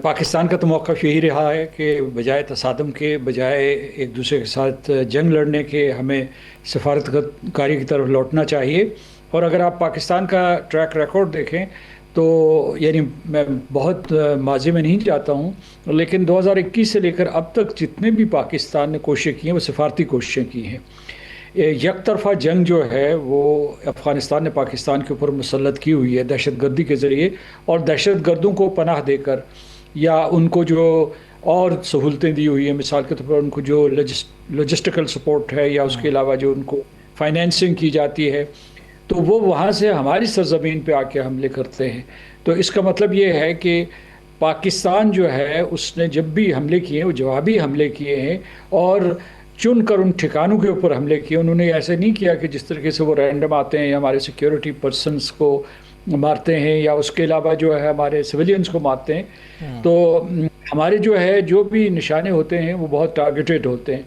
پاکستان کا تو موقف یہی رہا ہے کہ بجائے تصادم کے، بجائے ایک دوسرے کے ساتھ جنگ لڑنے کے، ہمیں سفارت کاری کی طرف لوٹنا چاہیے۔ اور اگر آپ پاکستان کا ٹریک ریکارڈ دیکھیں تو یعنی میں بہت ماضی میں نہیں جاتا ہوں، لیکن 2021 سے لے کر اب تک جتنے بھی پاکستان نے کوششیں کی ہیں وہ سفارتی کوششیں کی ہیں۔ یک طرفہ جنگ جو ہے وہ افغانستان نے پاکستان کے اوپر مسلط کی ہوئی ہے دہشت گردی کے ذریعے، اور دہشت گردوں کو پناہ دے کر یا ان کو جو اور سہولتیں دی ہوئی ہیں، مثال کے طور پر ان کو جو لوجسٹیکل سپورٹ ہے یا اس کے علاوہ جو ان کو فائنینسنگ کی جاتی ہے، تو وہ وہاں سے ہماری سرزمین پہ آ کے حملے کرتے ہیں۔ تو اس کا مطلب یہ ہے کہ پاکستان جو ہے اس نے جب بھی حملے کیے ہیں وہ جوابی حملے کیے ہیں، اور چن کر ان ٹھکانوں کے اوپر حملے کیے۔ انہوں نے ایسے نہیں کیا کہ جس طریقے سے وہ رینڈم آتے ہیں یا ہمارے سیکیورٹی پرسنس کو مارتے ہیں یا اس کے علاوہ جو ہے ہمارے سویلینز کو مارتے ہیں۔ تو ہمارے جو ہے جو بھی نشانے ہوتے ہیں وہ بہت ٹارگیٹڈ ہوتے ہیں۔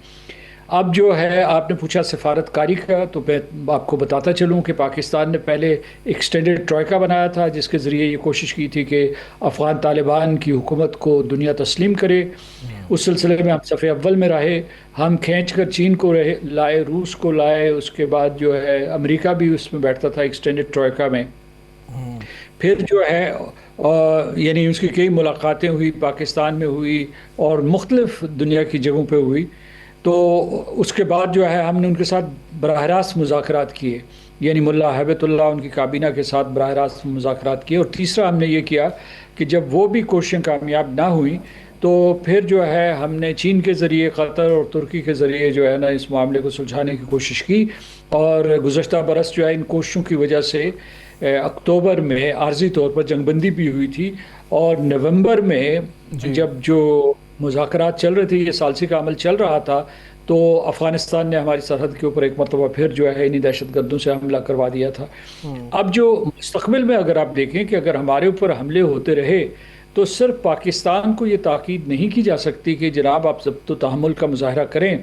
اب جو ہے آپ نے پوچھا سفارت کاری کا، تو میں آپ کو بتاتا چلوں کہ پاکستان نے پہلے ایکسٹینڈڈ ٹروئکا بنایا تھا جس کے ذریعے یہ کوشش کی تھی کہ افغان طالبان کی حکومت کو دنیا تسلیم کرے۔ اس سلسلے میں ہم صف اول میں رہے، ہم کھینچ کر چین کو لائے، روس کو لائے، اس کے بعد جو ہے امریکہ بھی اس میں بیٹھتا تھا ایکسٹینڈڈ ٹروئکا میں۔ پھر جو ہے یعنی اس کی کئی ملاقاتیں ہوئی، پاکستان میں ہوئی اور مختلف دنیا کی جگہوں پہ ہوئی۔ تو اس کے بعد جو ہے ہم نے ان کے ساتھ براہ راست مذاکرات کیے، یعنی ملا ہیبت اللہ ان کی کابینہ کے ساتھ براہ راست مذاکرات کیے۔ اور تیسرا ہم نے یہ کیا کہ جب وہ بھی کوششیں کامیاب نہ ہوئیں تو پھر جو ہے ہم نے چین کے ذریعے، قطر اور ترکی کے ذریعے جو ہے نا اس معاملے کو سلجھانے کی کوشش کی۔ اور گزشتہ برس جو ہے ان کوششوں کی وجہ سے اکتوبر میں عارضی طور پر جنگ بندی بھی ہوئی تھی، اور نومبر میں جب جو مذاکرات چل رہے تھے، یہ ثالثی کا عمل چل رہا تھا، تو افغانستان نے ہماری سرحد کے اوپر ایک مرتبہ پھر جو ہے انہی دہشت گردوں سے حملہ کروا دیا تھا۔ اب جو مستقبل میں اگر آپ دیکھیں کہ اگر ہمارے اوپر حملے ہوتے رہے تو صرف پاکستان کو یہ تاکید نہیں کی جا سکتی کہ جناب آپ ضبط و تحمل کا مظاہرہ کریں،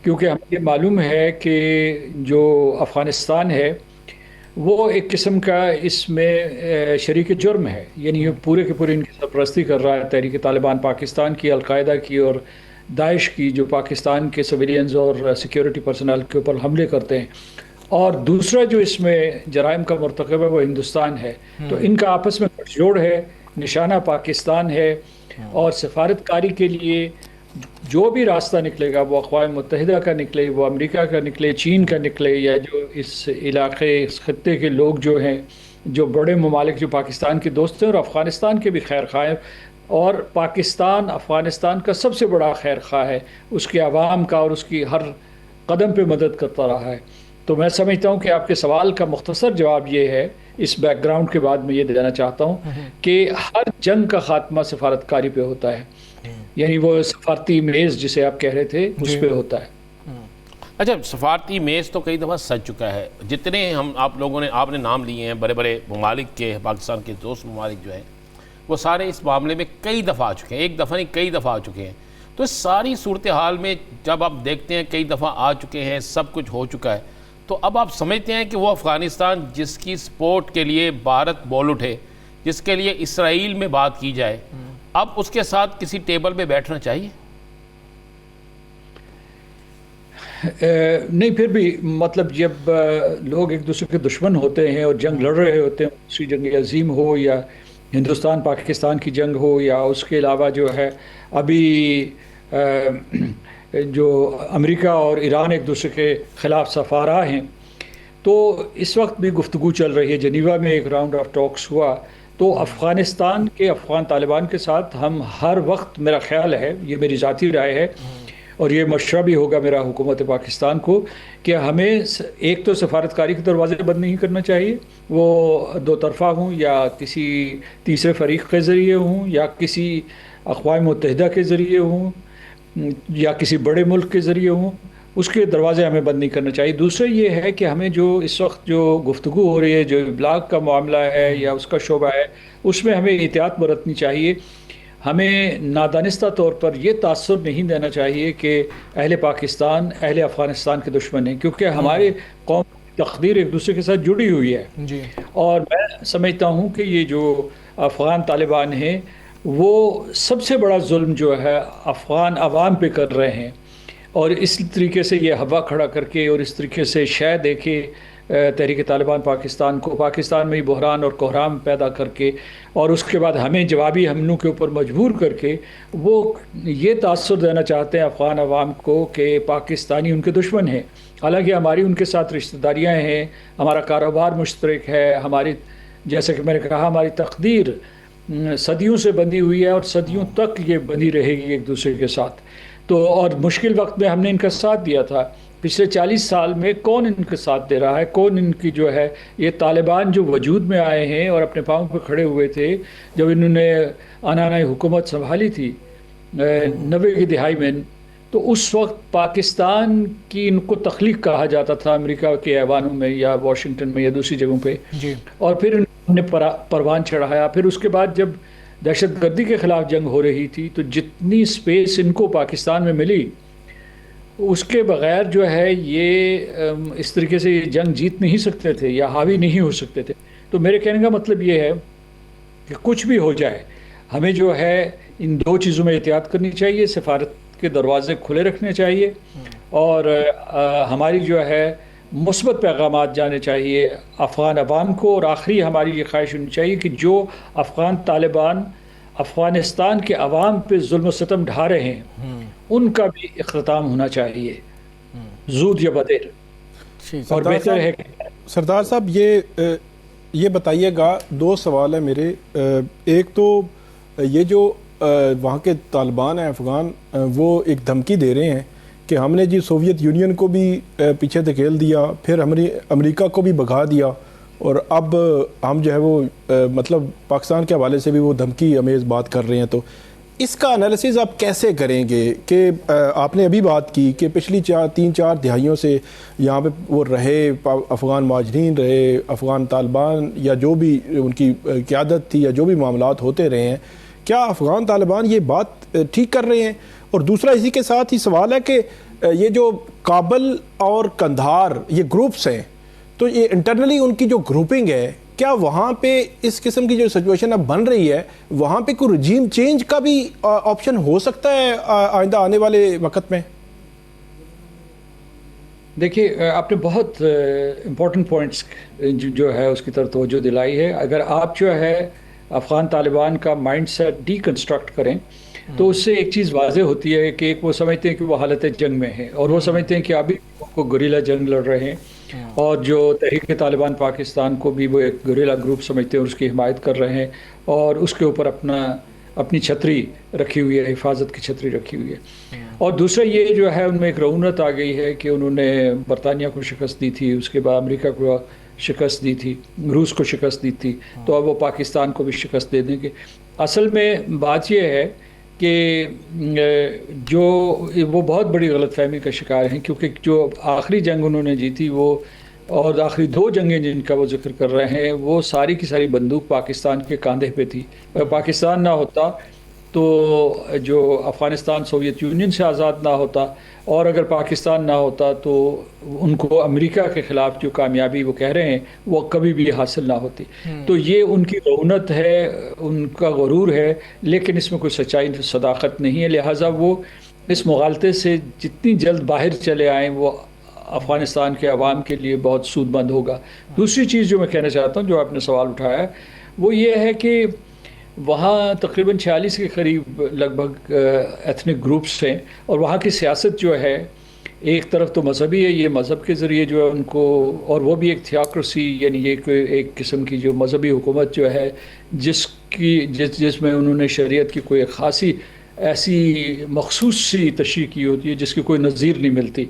کیونکہ ہمیں یہ معلوم ہے کہ جو افغانستان ہے وہ ایک قسم کا اس میں شریک جرم ہے، یعنی یہ پورے کے پورے ان کی سرپرستی کر رہا ہے، تحریک طالبان پاکستان کی، القاعدہ کی اور داعش کی، جو پاکستان کے سویلینز اور سیکیورٹی پرسنل کے اوپر حملے کرتے ہیں۔ اور دوسرا جو اس میں جرائم کا مرتکب ہے وہ ہندوستان ہے۔ تو ان کا آپس میں گٹھ جوڑ ہے، نشانہ پاکستان ہے، اور سفارت کاری کے لیے جو بھی راستہ نکلے گا، وہ اقوام متحدہ کا نکلے، وہ امریکہ کا نکلے، چین کا نکلے، یا جو اس علاقے، اس خطے کے لوگ جو ہیں، جو بڑے ممالک جو پاکستان کے دوست ہیں اور افغانستان کے بھی خیر خواہ ہیں، اور پاکستان افغانستان کا سب سے بڑا خیر خواہ ہے، اس کے عوام کا، اور اس کی ہر قدم پہ مدد کرتا رہا ہے۔ تو میں سمجھتا ہوں کہ آپ کے سوال کا مختصر جواب یہ ہے، اس بیک گراؤنڈ کے بعد میں یہ دینا چاہتا ہوں کہ ہر جنگ کا خاتمہ سفارت کاری پہ ہوتا ہے، یعنی وہ سفارتی میز جسے آپ کہہ رہے تھے اس پہ ہوتا ہے۔ اچھا، سفارتی میز تو کئی دفعہ سج چکا ہے، جتنے آپ نے نام لیے ہیں بڑے بڑے ممالک کے، پاکستان کے دوست ممالک جو ہیں، وہ سارے اس معاملے میں کئی دفعہ آ چکے ہیں، ایک دفعہ نہیں کئی دفعہ آ چکے ہیں۔ تو اس ساری صورتحال میں جب آپ دیکھتے ہیں کئی دفعہ آ چکے ہیں، سب کچھ ہو چکا ہے، تو اب آپ سمجھتے ہیں کہ وہ افغانستان جس کی سپورٹ کے لیے بھارت بول اٹھے، جس کے لیے اسرائیل میں بات کی جائے، اب اس کے ساتھ کسی ٹیبل پہ بیٹھنا چاہیے؟ نہیں، پھر بھی مطلب جب لوگ ایک دوسرے کے دشمن ہوتے ہیں اور جنگ لڑ رہے ہوتے ہیں، دوسری جنگ عظیم ہو یا ہندوستان پاکستان کی جنگ ہو، یا اس کے علاوہ جو ہے ابھی جو امریکہ اور ایران ایک دوسرے کے خلاف سفارا ہیں، تو اس وقت بھی گفتگو چل رہی ہے۔ جنیوا میں ایک راؤنڈ آف ٹاکس ہوا، تو افغانستان کے افغان طالبان کے ساتھ ہم ہر وقت، میرا خیال ہے، یہ میری ذاتی رائے ہے اور یہ مشورہ بھی ہوگا میرا حکومت پاکستان کو، کہ ہمیں ایک تو سفارت کاری کے دروازے بند نہیں کرنا چاہیے، وہ دو طرفہ ہوں یا کسی تیسرے فریق کے ذریعے ہوں یا کسی اقوام متحدہ کے ذریعے ہوں یا کسی بڑے ملک کے ذریعے ہوں، اس کے دروازے ہمیں بند نہیں کرنا چاہیے۔ دوسرا یہ ہے کہ ہمیں جو اس وقت جو گفتگو ہو رہی ہے، جو ابلاغ کا معاملہ ہے یا اس کا شعبہ ہے، اس میں ہمیں احتیاط برتنی چاہیے۔ ہمیں نادانستہ طور پر یہ تاثر نہیں دینا چاہیے کہ اہل پاکستان اہل افغانستان کے دشمن ہیں، کیونکہ ہمارے قوم کی تقدیر ایک دوسرے کے ساتھ جڑی ہوئی ہے۔ اور میں سمجھتا ہوں کہ یہ جو افغان طالبان ہیں، وہ سب سے بڑا ظلم جو ہے افغان عوام پہ کر رہے ہیں، اور اس طریقے سے یہ ہوا کھڑا کر کے اور اس طریقے سے شے دے کے تحریک طالبان پاکستان کو پاکستان میں ہی بحران اور کوہرام پیدا کر کے، اور اس کے بعد ہمیں جوابی حملوں کے اوپر مجبور کر کے وہ یہ تاثر دینا چاہتے ہیں افغان عوام کو کہ پاکستانی ان کے دشمن ہیں، حالانکہ ہماری ان کے ساتھ رشتہ داریاں ہیں، ہمارا کاروبار مشترک ہے، ہماری جیسے کہ میں نے کہا ہماری تقدیر صدیوں سے بندھی ہوئی ہے اور صدیوں تک یہ بندھی رہے گی ایک دوسرے کے ساتھ۔ تو اور مشکل وقت میں ہم نے ان کا ساتھ دیا تھا، پچھلے 40 سال میں کون ان کا ساتھ دے رہا ہے، کون ان کی جو ہے یہ طالبان جو وجود میں آئے ہیں اور اپنے پاؤں پہ کھڑے ہوئے تھے جب انہوں نے آنائی حکومت سنبھالی تھی 90 کی دہائی میں، تو اس وقت پاکستان کی ان کو تخلیق کہا جاتا تھا امریکہ کے ایوانوں میں یا واشنگٹن میں یا دوسری جگہوں پہ، اور پھر انہوں نے پروان چڑھایا۔ پھر اس کے بعد جب دہشت گردی کے خلاف جنگ ہو رہی تھی تو جتنی سپیس ان کو پاکستان میں ملی اس کے بغیر جو ہے یہ اس طریقے سے یہ جنگ جیت نہیں سکتے تھے یا حاوی نہیں ہو سکتے تھے۔ تو میرے کہنے کا مطلب یہ ہے کہ کچھ بھی ہو جائے ہمیں جو ہے ان دو چیزوں میں احتیاط کرنی چاہیے، سفارت کے دروازے کھلے رکھنے چاہیے، اور ہماری جو ہے مثبت پیغامات جانے چاہیے افغان عوام کو، اور آخری ہماری یہ خواہش ہونی چاہیے کہ جو افغان طالبان افغانستان کے عوام پہ ظلم و ستم ڈھا رہے ہیں ان کا بھی اختتام ہونا چاہیے زود یا بدیر، اور بہتر ہے کہ سردار صاحب یہ بتائیے گا، دو سوال ہیں میرے۔ ایک تو یہ جو وہاں کے طالبان ہیں افغان، وہ ایک دھمکی دے رہے ہیں کہ ہم نے جی سوویت یونین کو بھی پیچھے دھکیل دیا، پھر امریکہ کو بھی بھگا دیا، اور اب ہم جو ہے وہ مطلب پاکستان کے حوالے سے بھی وہ دھمکی امیز بات کر رہے ہیں۔ تو اس کا انالیسز آپ کیسے کریں گے کہ آپ نے ابھی بات کی کہ پچھلی 3-4 دہائیوں سے یہاں پہ وہ رہے، افغان مہاجرین رہے، افغان طالبان یا جو بھی ان کی قیادت تھی یا جو بھی معاملات ہوتے رہے ہیں، کیا افغان طالبان یہ بات ٹھیک کر رہے ہیں؟ اور دوسرا اسی کے ساتھ ہی سوال ہے کہ یہ جو کابل اور قندھار یہ گروپس ہیں، تو یہ انٹرنلی ان کی جو گروپنگ ہے، کیا وہاں پہ اس قسم کی جو سچویشن اب بن رہی ہے وہاں پہ کوئی رجیم چینج کا بھی آپشن ہو سکتا ہے آئندہ آنے والے وقت میں؟ دیکھیے آپ نے بہت امپورٹنٹ پوائنٹس جو ہے اس کی طرف توجہ دلائی ہے۔ اگر آپ جو ہے افغان طالبان کا مائنڈ سیٹ ڈی کنسٹرکٹ کریں تو اس سے ایک چیز واضح ہوتی ہے کہ ایک وہ سمجھتے ہیں کہ وہ حالت جنگ میں ہے، اور وہ سمجھتے ہیں کہ ابھی وہ گوریلا جنگ لڑ رہے ہیں، اور جو تحریک طالبان پاکستان کو بھی وہ ایک گوریلا گروپ سمجھتے ہیں اور اس کی حمایت کر رہے ہیں، اور اس کے اوپر اپنی چھتری رکھی ہوئی ہے، حفاظت کی چھتری رکھی ہوئی ہے۔ اور دوسرا یہ جو ہے ان میں ایک رعونت آ گئی ہے کہ انہوں نے برطانیہ کو شکست دی تھی، اس کے بعد امریکہ کو شکست دی تھی، روس کو شکست دی تھی، تو اب وہ پاکستان کو بھی شکست دے دیں گے۔ اصل میں بات یہ ہے کہ جو وہ بہت بڑی غلط فہمی کا شکار ہیں، کیونکہ جو آخری جنگ انہوں نے جیتی وہ اور آخری 2 جنگیں جن کا وہ ذکر کر رہے ہیں وہ ساری کی ساری بندوق پاکستان کے کاندھے پہ تھی۔ اگر پاکستان نہ ہوتا تو جو افغانستان سوویت یونین سے آزاد نہ ہوتا، اور اگر پاکستان نہ ہوتا تو ان کو امریکہ کے خلاف جو کامیابی وہ کہہ رہے ہیں وہ کبھی بھی حاصل نہ ہوتی۔ تو یہ ان کی رعونت ہے، ان کا غرور ہے، لیکن اس میں کوئی سچائی صداقت نہیں ہے، لہٰذا وہ اس مغالطے سے جتنی جلد باہر چلے آئیں وہ افغانستان کے عوام کے لیے بہت سود مند ہوگا۔ دوسری چیز جو میں کہنا چاہتا ہوں، جو آپ نے سوال اٹھایا ہے، وہ یہ ہے کہ وہاں تقریباً 46 کے قریب لگ بھگ ایتھنک گروپس ہیں، اور وہاں کی سیاست جو ہے ایک طرف تو مذہبی ہے، یہ مذہب کے ذریعے جو ہے ان کو، اور وہ بھی ایک تھیوکریسی، یعنی یہ ایک قسم کی جو مذہبی حکومت جو ہے جس میں انہوں نے شریعت کی کوئی خاصی ایسی مخصوص سی تشریح کی ہوتی ہے جس کی کوئی نظیر نہیں ملتی،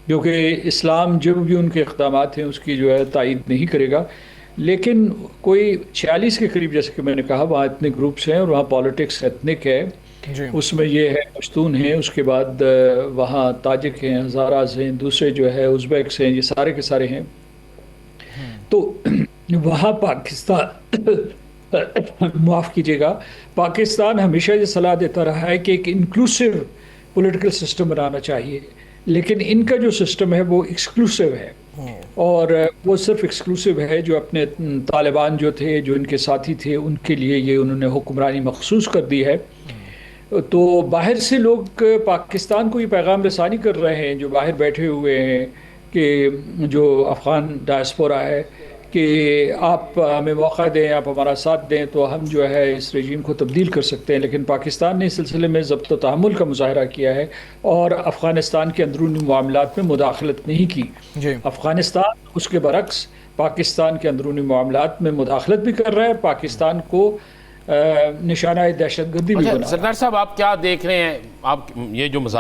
کیونکہ اسلام جو بھی ان کے اقدامات ہیں اس کی جو ہے تائید نہیں کرے گا۔ لیکن کوئی 46 کے قریب، جیسے کہ میں نے کہا، وہاں اتنے گروپس ہیں اور وہاں پالیٹکس ایتھنک ہے، اس میں یہ ہے پشتون ہیں، اس کے بعد وہاں تاجک ہیں، ہزاراز ہیں، دوسرے جو ہے ازبیکس ہیں، یہ سارے کے سارے ہیں۔ تو وہاں پاکستان معاف کیجیے گا، پاکستان ہمیشہ یہ صلاح دیتا رہا ہے کہ ایک انکلوسیو پولیٹیکل سسٹم بنانا چاہیے، لیکن ان کا جو سسٹم ہے وہ ایکسکلوسیو ہے، اور وہ صرف ایکسکلوسیو ہے جو اپنے طالبان جو تھے، جو ان کے ساتھی تھے، ان کے لیے یہ انہوں نے حکمرانی مخصوص کر دی ہے۔ تو باہر سے لوگ پاکستان کو یہ پیغام رسانی کر رہے ہیں جو باہر بیٹھے ہوئے ہیں، کہ جو افغان ڈائسپورا ہے، کہ آپ ہمیں موقع دیں، آپ ہمارا ساتھ دیں تو ہم جو ہے اس رجیم کو تبدیل کر سکتے ہیں۔ لیکن پاکستان نے اس سلسلے میں ضبط و تحمل کا مظاہرہ کیا ہے اور افغانستان کے اندرونی معاملات میں مداخلت نہیں کی۔ جی افغانستان اس کے برعکس پاکستان کے اندرونی معاملات میں مداخلت بھی کر رہا ہے، پاکستان کو نشانہ دہشت گردی بھی بنا رہا ہے۔ سردار صاحب آپ کیا دیکھ رہے ہیں؟ آپ یہ جو مذاق